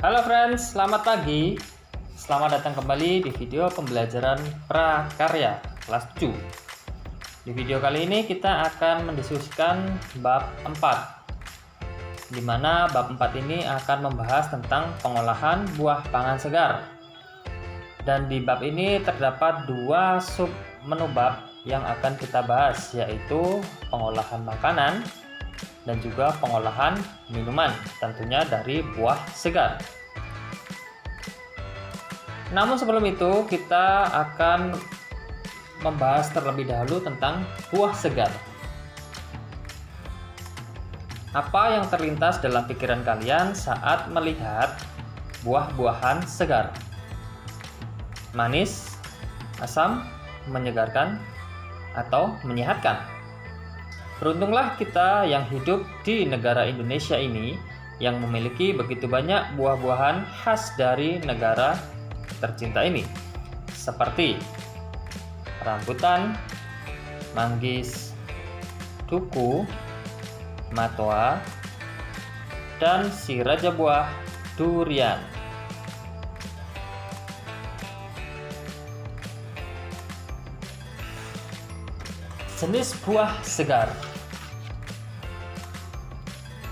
Halo friends, selamat pagi. Selamat datang kembali di video pembelajaran prakarya kelas 7. Di video kali ini kita akan mendiskusikan bab 4, di mana bab 4 ini akan membahas tentang pengolahan buah pangan segar. Dan di bab ini terdapat dua sub menu bab yang akan kita bahas, yaitu pengolahan makanan dan juga pengolahan minuman, tentunya dari buah segar. Namun sebelum itu kita akan membahas terlebih dahulu tentang buah segar. Apa yang terlintas dalam pikiran kalian saat melihat buah-buahan segar? Manis, asam, menyegarkan, atau menyehatkan? Beruntunglah kita yang hidup di negara Indonesia ini yang memiliki begitu banyak buah-buahan khas dari negara tercinta ini, seperti rambutan, manggis, duku, matoa, dan si raja buah durian. Jenis buah segar.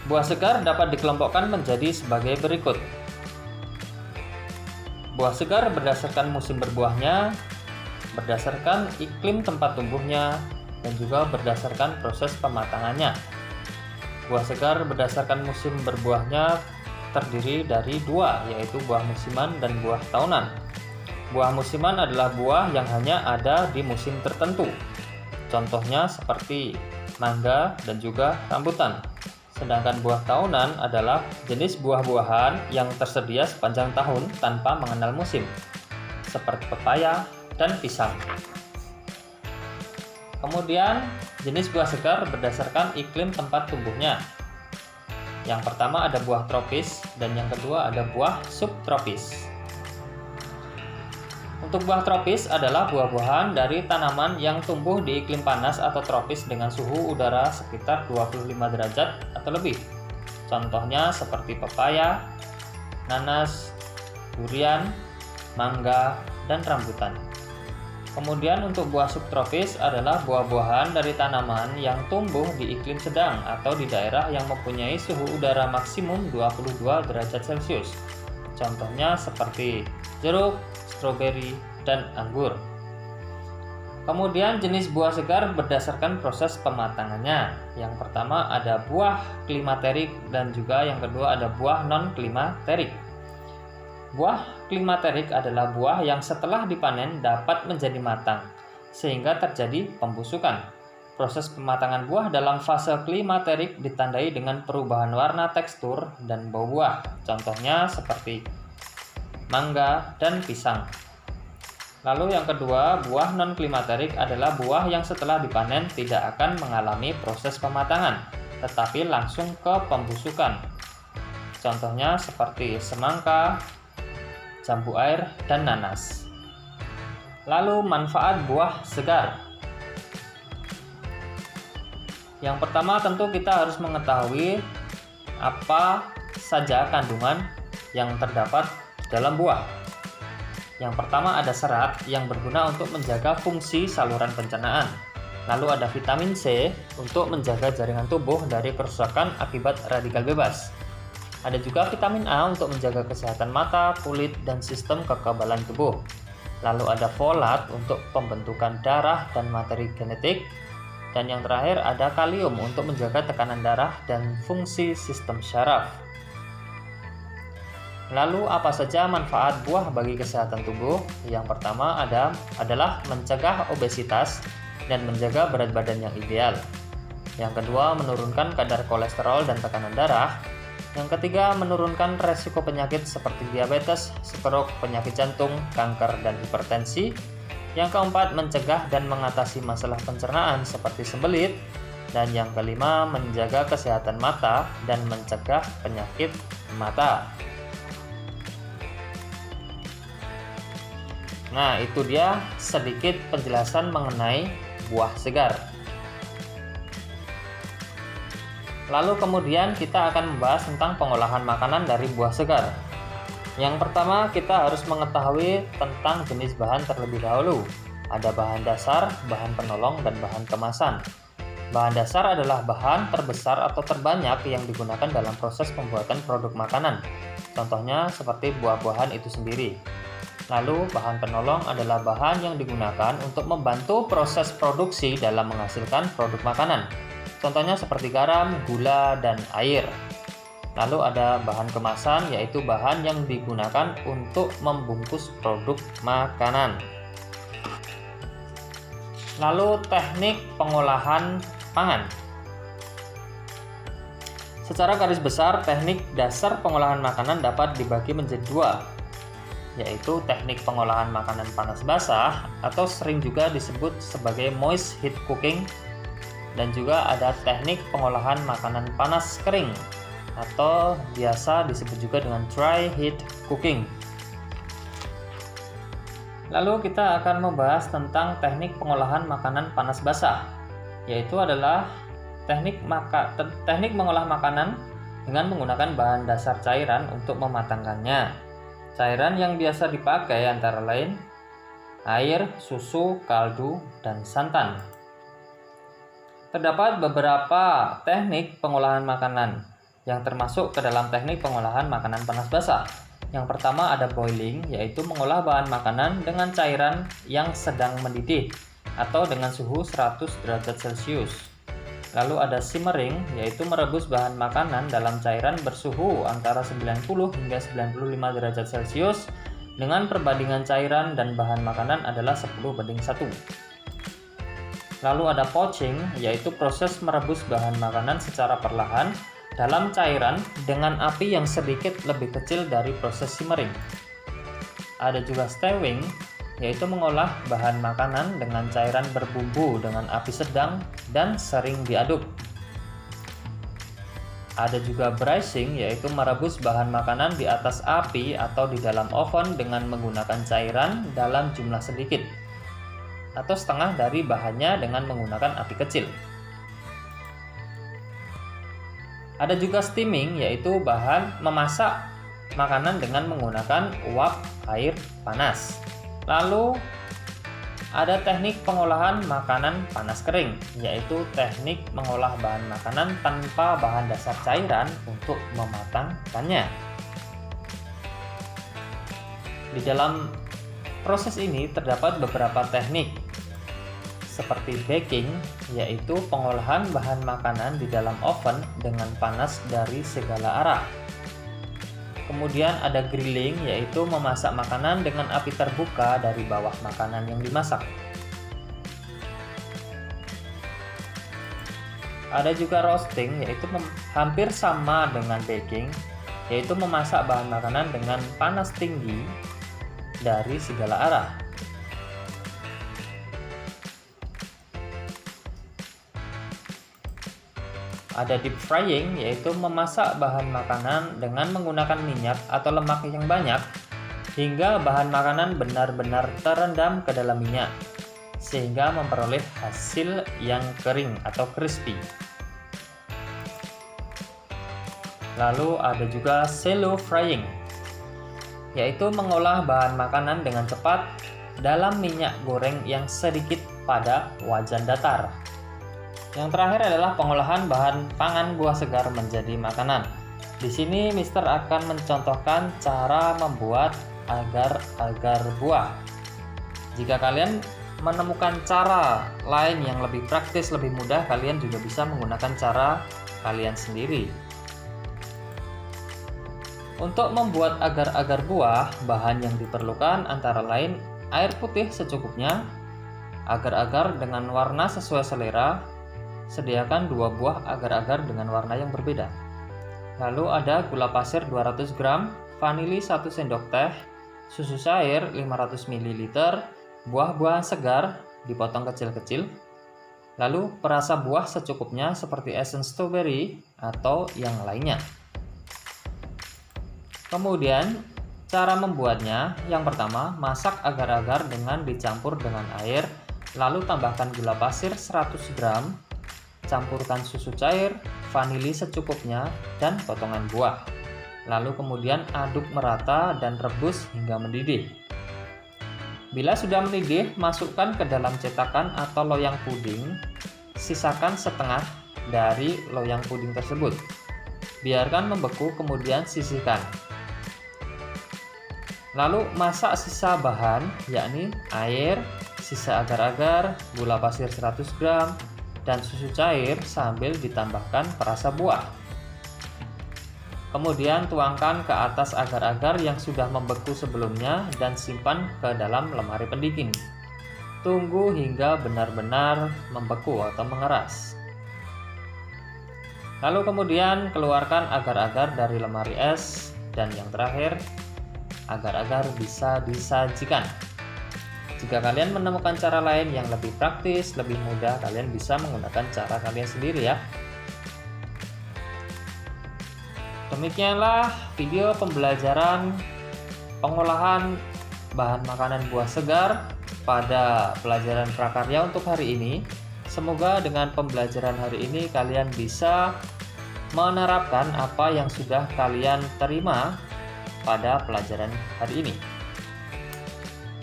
Buah segar dapat dikelompokkan menjadi sebagai berikut. Buah segar berdasarkan musim berbuahnya, berdasarkan iklim tempat tumbuhnya, dan juga berdasarkan proses pematangannya. Buah segar berdasarkan musim berbuahnya terdiri dari dua, yaitu buah musiman dan buah tahunan. Buah musiman adalah buah yang hanya ada di musim tertentu. Contohnya seperti mangga dan juga rambutan. Sedangkan buah tahunan adalah jenis buah-buahan yang tersedia sepanjang tahun tanpa mengenal musim, seperti pepaya dan pisang. Kemudian, jenis buah segar berdasarkan iklim tempat tumbuhnya. Yang pertama ada buah tropis dan yang kedua ada buah subtropis. Untuk buah tropis adalah buah-buahan dari tanaman yang tumbuh di iklim panas atau tropis dengan suhu udara sekitar 25 derajat atau lebih. Contohnya seperti pepaya, nanas, durian, mangga, dan rambutan. Kemudian untuk buah subtropis adalah buah-buahan dari tanaman yang tumbuh di iklim sedang atau di daerah yang mempunyai suhu udara maksimum 22 derajat Celcius. Contohnya seperti jeruk, stroberi, dan anggur. Kemudian jenis buah segar berdasarkan proses pematangannya. Yang pertama ada buah klimaterik dan juga yang kedua ada buah non-klimaterik. Buah klimaterik adalah buah yang setelah dipanen dapat menjadi matang, sehingga terjadi pembusukan. Proses pematangan buah dalam fase klimaterik ditandai dengan perubahan warna, tekstur, dan bau buah. Contohnya seperti mangga dan pisang. Lalu yang kedua, buah non-klimaterik adalah buah yang setelah dipanen tidak akan mengalami proses pematangan, tetapi langsung ke pembusukan. Contohnya seperti semangka, jambu air, dan nanas. Lalu manfaat buah segar. Yang pertama tentu kita harus mengetahui apa saja kandungan yang terdapat dalam buah. Yang pertama ada serat yang berguna untuk menjaga fungsi saluran pencernaan. Lalu ada vitamin C untuk menjaga jaringan tubuh dari kerusakan akibat radikal bebas. Ada juga vitamin A untuk menjaga kesehatan mata, kulit, dan sistem kekebalan tubuh. Lalu ada folat untuk pembentukan darah dan materi genetik. Dan yang terakhir ada kalium untuk menjaga tekanan darah dan fungsi sistem syaraf. Lalu apa saja manfaat buah bagi kesehatan tubuh? Yang pertama adalah mencegah obesitas dan menjaga berat badan yang ideal. Yang kedua menurunkan kadar kolesterol dan tekanan darah. Yang ketiga menurunkan resiko penyakit seperti diabetes, stroke, penyakit jantung, kanker, dan hipertensi. Yang keempat mencegah dan mengatasi masalah pencernaan seperti sembelit. Dan yang kelima menjaga kesehatan mata dan mencegah penyakit mata. Nah, itu dia sedikit penjelasan mengenai buah segar. Lalu kemudian kita akan membahas tentang pengolahan makanan dari buah segar. Yang pertama, kita harus mengetahui tentang jenis bahan terlebih dahulu. Ada bahan dasar, bahan penolong, dan bahan kemasan. Bahan dasar adalah bahan terbesar atau terbanyak yang digunakan dalam proses pembuatan produk makanan. Contohnya seperti buah-buahan itu sendiri. Lalu bahan penolong adalah bahan yang digunakan untuk membantu proses produksi dalam menghasilkan produk makanan. Contohnya seperti garam, gula, dan air. Lalu ada bahan kemasan, yaitu bahan yang digunakan untuk membungkus produk makanan. Lalu teknik pengolahan pangan. Secara garis besar, teknik dasar pengolahan makanan dapat dibagi menjadi dua, yaitu teknik pengolahan makanan panas basah atau sering juga disebut sebagai moist heat cooking, dan juga ada teknik pengolahan makanan panas kering atau biasa disebut juga dengan dry heat cooking. Lalu kita akan membahas tentang teknik pengolahan makanan panas basah, yaitu adalah teknik mengolah makanan dengan menggunakan bahan dasar cairan untuk mematangkannya. Cairan yang biasa dipakai antara lain air, susu, kaldu, dan santan. Terdapat beberapa teknik pengolahan makanan yang termasuk ke dalam teknik pengolahan makanan panas basah. Yang pertama ada boiling, yaitu mengolah bahan makanan dengan cairan yang sedang mendidih atau dengan suhu 100 derajat Celcius. Lalu ada simmering, yaitu merebus bahan makanan dalam cairan bersuhu antara 90 hingga 95 derajat Celcius dengan perbandingan cairan dan bahan makanan adalah 10:1. Lalu ada poaching, yaitu proses merebus bahan makanan secara perlahan dalam cairan dengan api yang sedikit lebih kecil dari proses simmering. Ada juga stewing, yaitu mengolah bahan makanan dengan cairan berbumbu dengan api sedang dan sering diaduk. Ada juga braising, yaitu merebus bahan makanan di atas api atau di dalam oven dengan menggunakan cairan dalam jumlah sedikit, atau setengah dari bahannya dengan menggunakan api kecil. Ada juga steaming, yaitu bahan memasak makanan dengan menggunakan uap air panas. Lalu ada teknik pengolahan makanan panas kering, yaitu teknik mengolah bahan makanan tanpa bahan dasar cairan untuk mematangkannya. Di dalam proses ini terdapat beberapa teknik seperti baking, yaitu pengolahan bahan makanan di dalam oven dengan panas dari segala arah. Kemudian ada grilling, yaitu memasak makanan dengan api terbuka dari bawah makanan yang dimasak. Ada juga roasting, yaitu hampir sama dengan baking, yaitu memasak bahan makanan dengan panas tinggi dari segala arah. Ada deep frying, yaitu memasak bahan makanan dengan menggunakan minyak atau lemak yang banyak hingga bahan makanan benar-benar terendam ke dalam minyak sehingga memperoleh hasil yang kering atau crispy. Lalu ada juga shallow frying, yaitu mengolah bahan makanan dengan cepat dalam minyak goreng yang sedikit pada wajan datar. Yang terakhir adalah pengolahan bahan pangan buah segar menjadi makanan. Di sini Mister akan mencontohkan cara membuat agar-agar buah. Jika kalian menemukan cara lain yang lebih praktis, lebih mudah, kalian juga bisa menggunakan cara kalian sendiri. Untuk membuat agar-agar buah, bahan yang diperlukan antara lain air putih secukupnya, agar-agar dengan warna sesuai selera. Sediakan 2 buah agar-agar dengan warna yang berbeda. Lalu ada gula pasir 200 gram, vanili 1 sendok teh, susu cair 500 ml, buah-buahan segar dipotong kecil-kecil, lalu perasa buah secukupnya seperti essence strawberry atau yang lainnya. Kemudian cara membuatnya, yang pertama masak agar-agar dengan dicampur dengan air, lalu tambahkan gula pasir 100 gram, campurkan susu cair, vanili secukupnya, dan potongan buah. Lalu kemudian aduk merata dan rebus hingga mendidih. Bila sudah mendidih, masukkan ke dalam cetakan atau loyang puding. Sisakan setengah dari loyang puding tersebut. Biarkan membeku, kemudian sisihkan. Lalu masak sisa bahan, yakni air, sisa agar-agar, gula pasir 100 gram, dan susu cair sambil ditambahkan perasa buah. Kemudian tuangkan ke atas agar-agar yang sudah membeku sebelumnya dan simpan ke dalam lemari pendingin. Tunggu hingga benar-benar membeku atau mengeras. Lalu kemudian keluarkan agar-agar dari lemari es, dan yang terakhir, agar-agar bisa disajikan. Jika kalian menemukan cara lain yang lebih praktis, lebih mudah, kalian bisa menggunakan cara kalian sendiri ya. Demikianlah video pembelajaran pengolahan bahan makanan buah segar pada pelajaran prakarya untuk hari ini. Semoga dengan pembelajaran hari ini kalian bisa menerapkan apa yang sudah kalian terima pada pelajaran hari ini.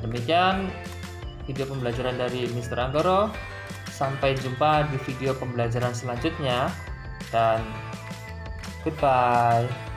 Demikian video pembelajaran dari Mr. Anggoro. Sampai jumpa di video pembelajaran selanjutnya dan goodbye.